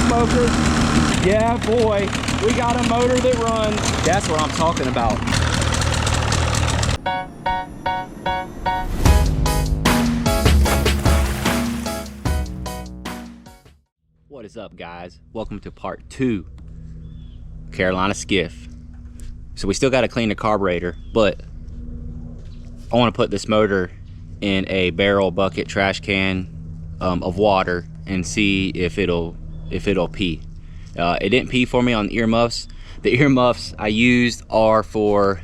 smoker. Yeah, boy, we got a motor that runs. That's what I'm talking about. What is up, guys? Welcome to part 2, Carolina Skiff. So we still got to clean the carburetor, but I want to put this motor in a barrel, bucket, trash can of water and see if it'll pee. It didn't pee for me on the earmuffs. The earmuffs I used are for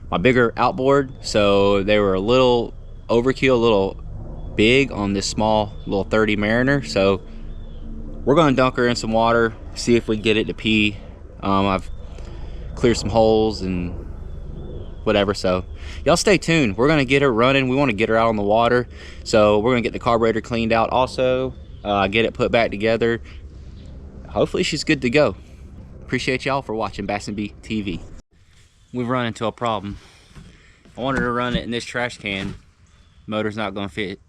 my bigger outboard, so they were a little overkill, a little big on this small little 30 Mariner. So we're gonna dunk her in some water, see if we can get it to pee. I've cleared some holes and whatever, so y'all stay tuned. We're gonna get her running. We want to get her out on the water, so we're gonna get the carburetor cleaned out also, get it put back together. Hopefully she's good to go. Appreciate y'all for watching Bass and Bee TV. We've run into a problem. I wanted to run it in this trash can. Motor's not gonna fit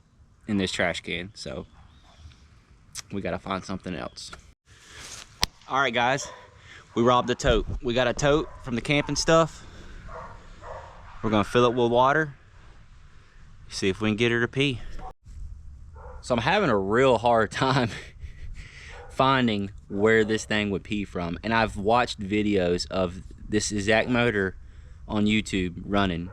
in this trash can, so we gotta find something else. All right, guys, we robbed the tote. We got a tote from the camping stuff. We're gonna fill it with water, see if we can get her to pee. So I'm having a real hard time finding where this thing would pee from. And I've watched videos of this exact motor on YouTube running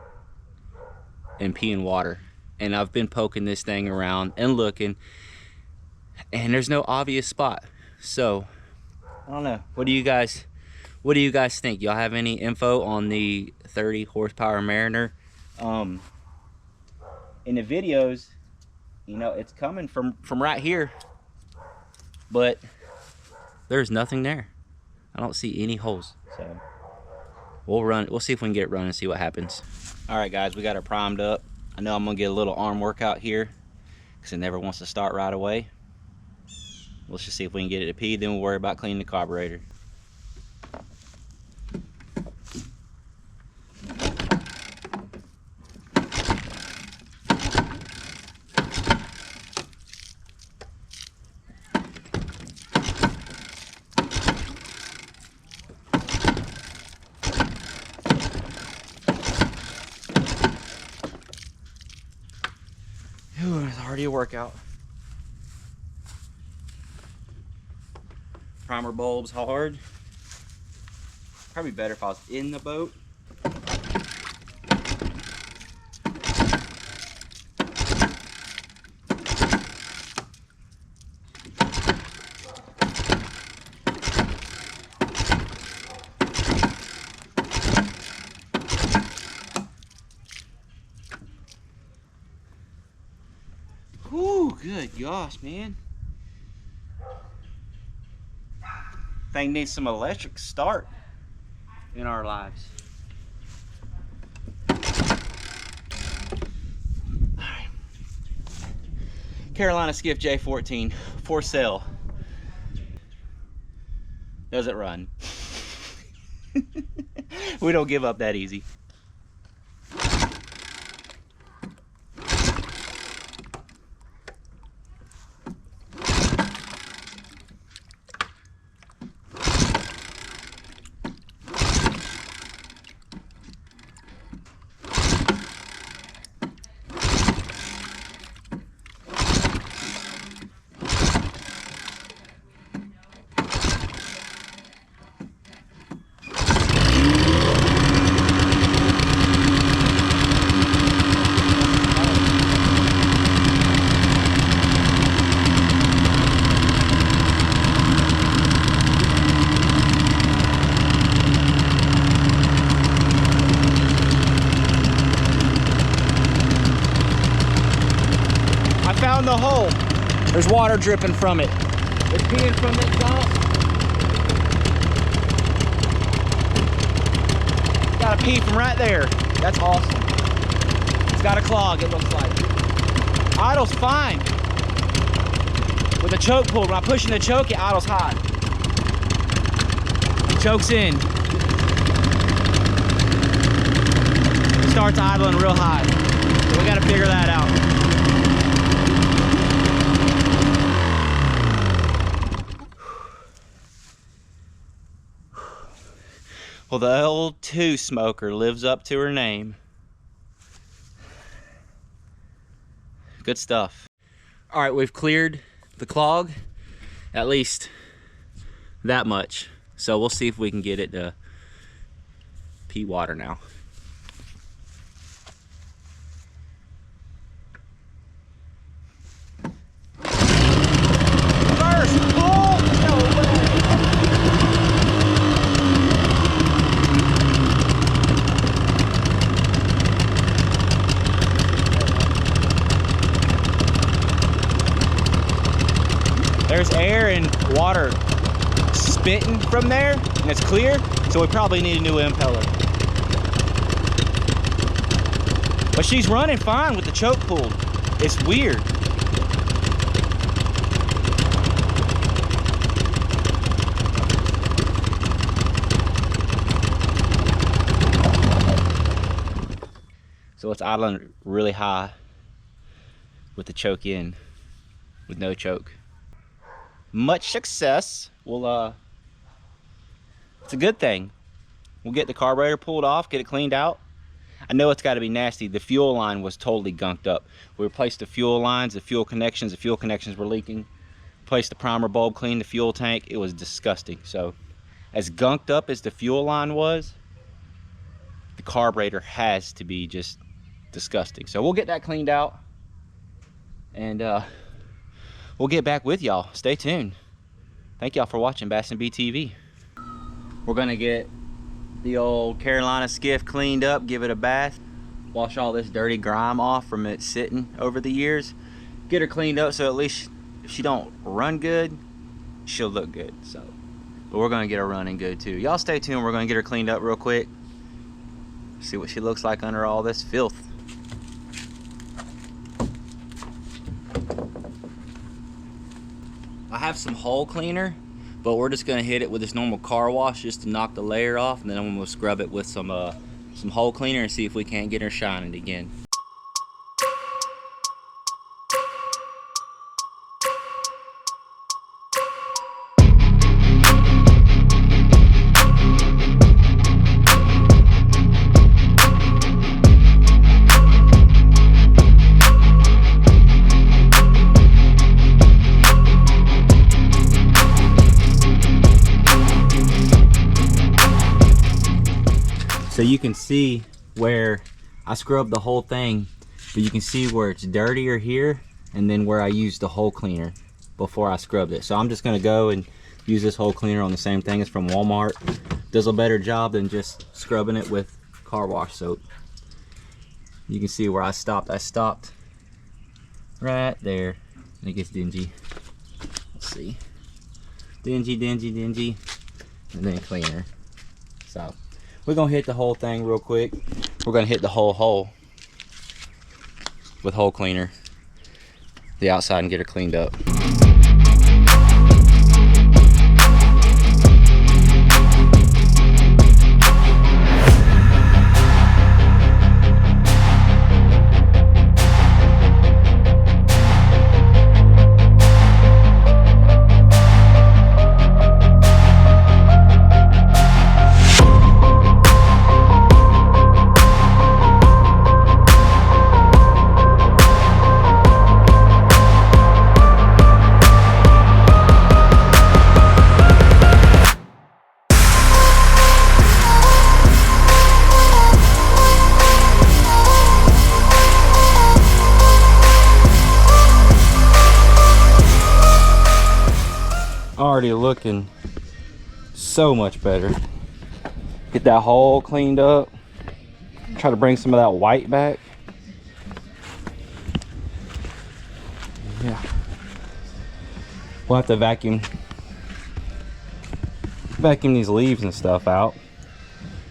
and peeing water. And I've been poking this thing around and looking, and there's no obvious spot. So I don't know. What do you guys think? Y'all have any info on the 30 horsepower Mariner? In the videos, you know, it's coming from right here, but there's nothing there. I don't see any holes. So we'll see if we can get it running and see what happens. All right, guys, we got her primed up. I know I'm gonna get a little arm workout here because it never wants to start right away. Let's just see if we can get it to pee, then we'll worry about cleaning the carburetor. Ooh, it's already a workout. Primer bulbs hard. Probably better if I was in the boat. Whew, good gosh, man. Thing needs some electric start in our lives. Alright. Carolina Skiff J14 for sale. Does it run? We don't give up that easy. Found the hole. There's water dripping from it. It's peeing from the exhaust. Got a pee from right there. That's awesome. It's got a clog, it looks like. Idle's fine. With the choke pulled, when I'm pushing the choke, it idles high. Choke's in. It starts idling real high. So we gotta figure that out. Well, the L2 smoker lives up to her name. Good stuff. All right, we've cleared the clog, at least that much. So we'll see if we can get it to pee water now. There's air and water spitting from there, and it's clear, so we probably need a new impeller. But she's running fine with the choke pulled. It's weird. So it's idling really high with the choke in, with no choke. Much success. We'll it's a good thing. We'll get the carburetor pulled off, get it cleaned out. I know it's got to be nasty. The fuel line was totally gunked up. We replaced the fuel lines, the fuel connections were leaking. Replaced the primer bulb, cleaned the fuel tank. It was disgusting. So as gunked up as the fuel line was, the carburetor has to be just disgusting. So we'll get that cleaned out, and we'll get back with y'all. Stay tuned. Thank y'all for watching Bass and B TV. We're gonna get the old Carolina Skiff cleaned up, give it a bath, wash all this dirty grime off from it sitting over the years, get her cleaned up so at least if she don't run good, she'll look good. So, but we're gonna get her running good too. Y'all stay tuned. We're gonna get her cleaned up real quick, see what she looks like under all this filth. I have some hull cleaner, but we're just gonna hit it with this normal car wash just to knock the layer off, and then I'm gonna scrub it with some hull cleaner and see if we can't get her shining again. So you can see where I scrubbed the whole thing, but you can see where it's dirtier here and then where I used the hull cleaner before I scrubbed it. So I'm just gonna go and use this hull cleaner on the same thing. It's from Walmart. Does a better job than just scrubbing it with car wash soap. You can see where I stopped. I stopped right there, and it gets dingy. Let's see. Dingy, dingy, dingy, and then cleaner. So we're gonna hit the whole thing real quick. We're gonna hit the whole hole with hull cleaner, the outside, and get her cleaned up. Already looking so much better. Get that hole cleaned up. Try to bring some of that white back. Yeah. We'll have to vacuum these leaves and stuff out.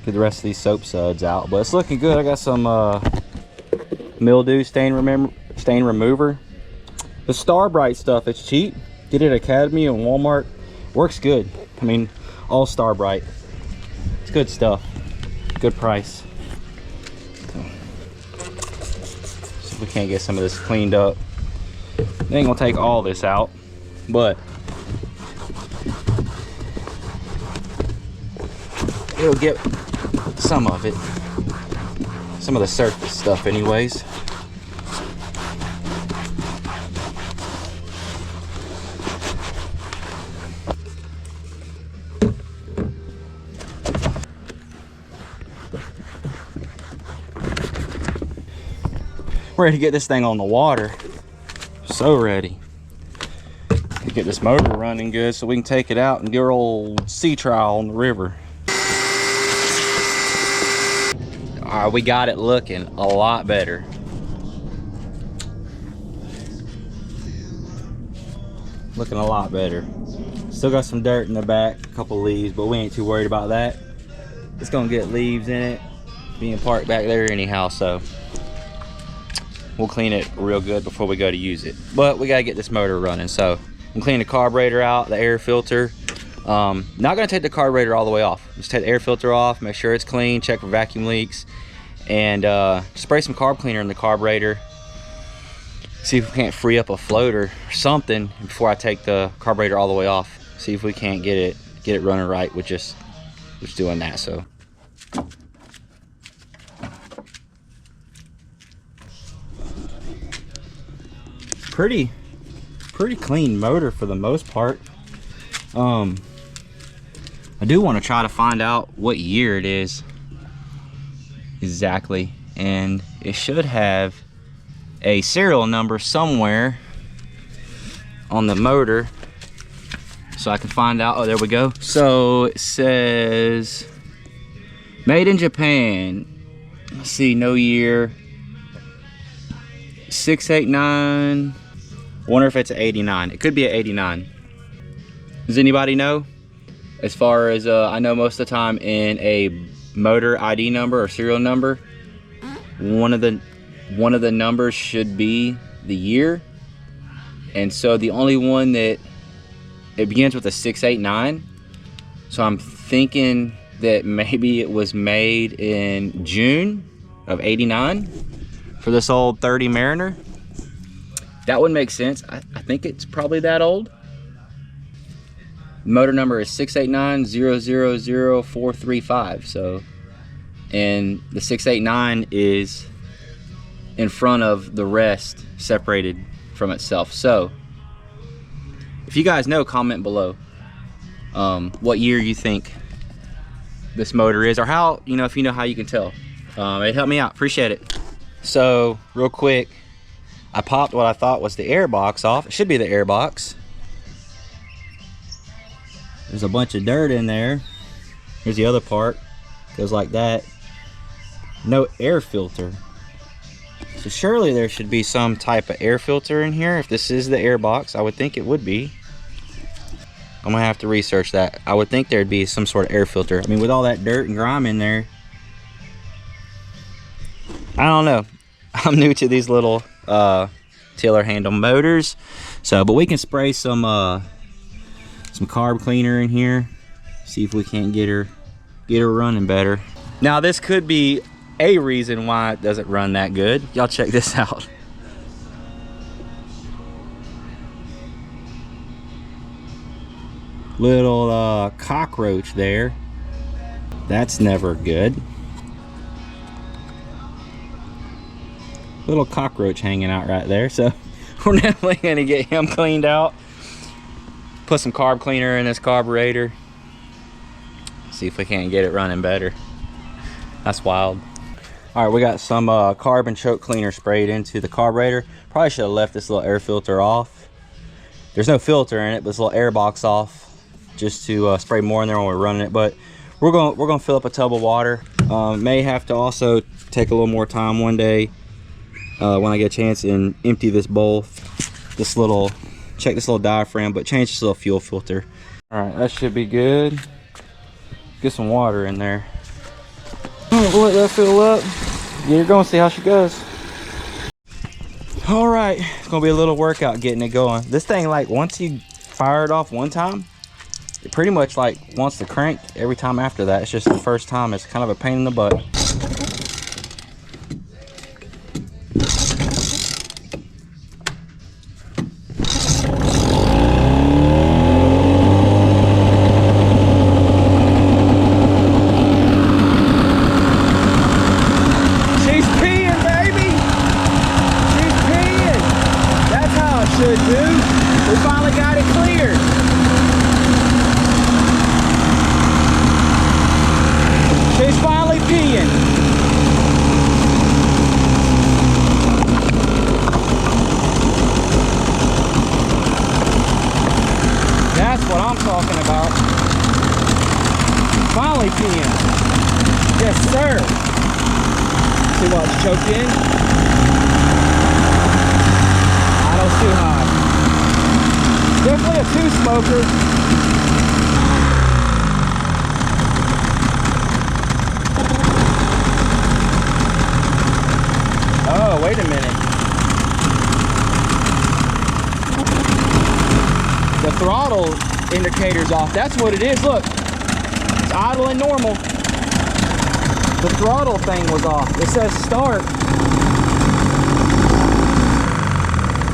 Get the rest of these soap suds out. But it's looking good. I got some mildew stain remover. The Star Bright stuff, it's cheap. Get it at Academy and Walmart. Works good. I mean, all Star Bright. It's good stuff. Good price. So if we can't get some of this cleaned up, they ain't gonna take all this out, but it'll get some of it, some of the surface stuff anyways. Ready to get this thing on the water. So ready to get this motor running good so we can take it out and get our old sea trial on the river. All right, we got it looking a lot better. Looking a lot better. Still got some dirt in the back, a couple leaves, but we ain't too worried about that. It's gonna get leaves in it, being parked back there anyhow, so we'll clean it real good before we go to use it. But we gotta get this motor running, so I'm cleaning the carburetor out, the air filter. Not gonna take the carburetor all the way off. Just take the air filter off, make sure it's clean, check for vacuum leaks, and spray some carb cleaner in the carburetor. See if we can't free up a floater or something before I take the carburetor all the way off. See if we can't get it running right with just doing that. So pretty clean motor for the most part. I do want to try to find out what year it is exactly, and it should have a serial number somewhere on the motor so I can find out. Oh, there we go. So it says made in Japan. Let's see, no year. 689. Wonder if it's an 89. It could be an 89. Does anybody know? As far as I know, most of the time in a motor ID number or serial number, one of the numbers should be the year. And so the only one that it begins with a 689. So I'm thinking that maybe it was made in June of 89 for this old 30 Mariner. That would make sense. I think it's probably that old. Motor number is 689-000-435. So, and the 689 is in front of the rest, separated from itself. So if you guys know, comment below what year you think this motor is, or how, you know, if you know how you can tell. It helped me out, appreciate it. So real quick, I popped what I thought was the air box off. It should be the air box. There's a bunch of dirt in there. Here's the other part, goes like that. No air filter. So surely there should be some type of air filter in here. If this is the air box, I would think it would be. I'm gonna have to research that. I would think there'd be some sort of air filter. I mean, with all that dirt and grime in there, I don't know. I'm new to these little tiller handle motors. So, but we can spray some carb cleaner in here. See if we can't get her running better. Now this could be a reason why it doesn't run that good. Y'all check this out. Little cockroach there. That's never good. Little cockroach hanging out right there. So we're definitely gonna get him cleaned out. Put some carb cleaner in this carburetor. See if we can't get it running better. That's wild. All right, we got some carbon choke cleaner sprayed into the carburetor. Probably should have left this little air filter off. There's no filter in it, but this little air box off, just to spray more in there when we're running it. But we're gonna fill up a tub of water. May have to also take a little more time one day when I get a chance and empty this bowl. Check this little diaphragm, but change this little fuel filter. All right, that should be good. Get some water in there. We'll let that fill up. Get her going, see how she goes. All right, it's gonna be a little workout getting it going. This thing, like, once you fire it off one time, it pretty much like wants to crank every time after that. It's just the first time it's kind of a pain in the butt. what I'm talking about. Finally peeing. Yes, sir. See what's choked in? Idle's too high. Definitely a two-smoker. Oh, wait a minute. The throttle indicator's off. That's what it is. Look, it's idle and normal. The throttle thing was off. It says start.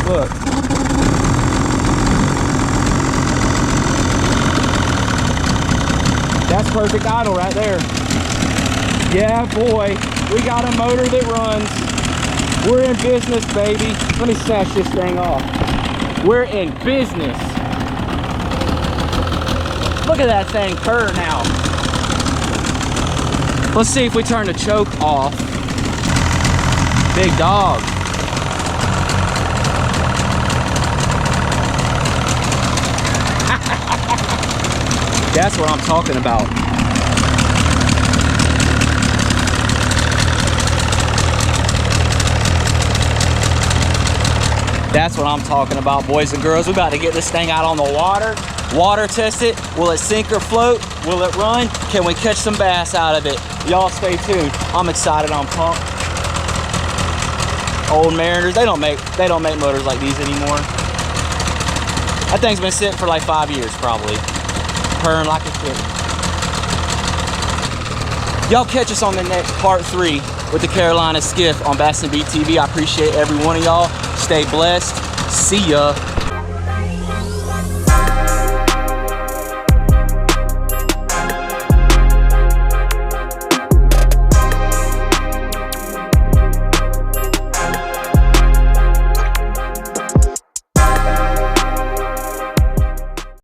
Look. That's perfect idle right there. Yeah, boy, we got a motor that runs. We're in business, baby. Let me snatch this thing off. We're in business. Look at that thing purr now. Let's see if we turn the choke off. Big dog. That's what I'm talking about. That's what I'm talking about, boys and girls. We're about to get this thing out on the water. Water test it. Will it sink or float? Will it run? Can we catch some bass out of it? Y'all stay tuned. I'm excited. I'm pumped. Old Mariners, they don't make motors like these anymore. That thing's been sitting for like 5 years probably. Purring like a kid. Y'all catch us on the next part 3 with the Carolina Skiff on Bass and Beat TV. I appreciate every one of y'all. Stay blessed. See ya.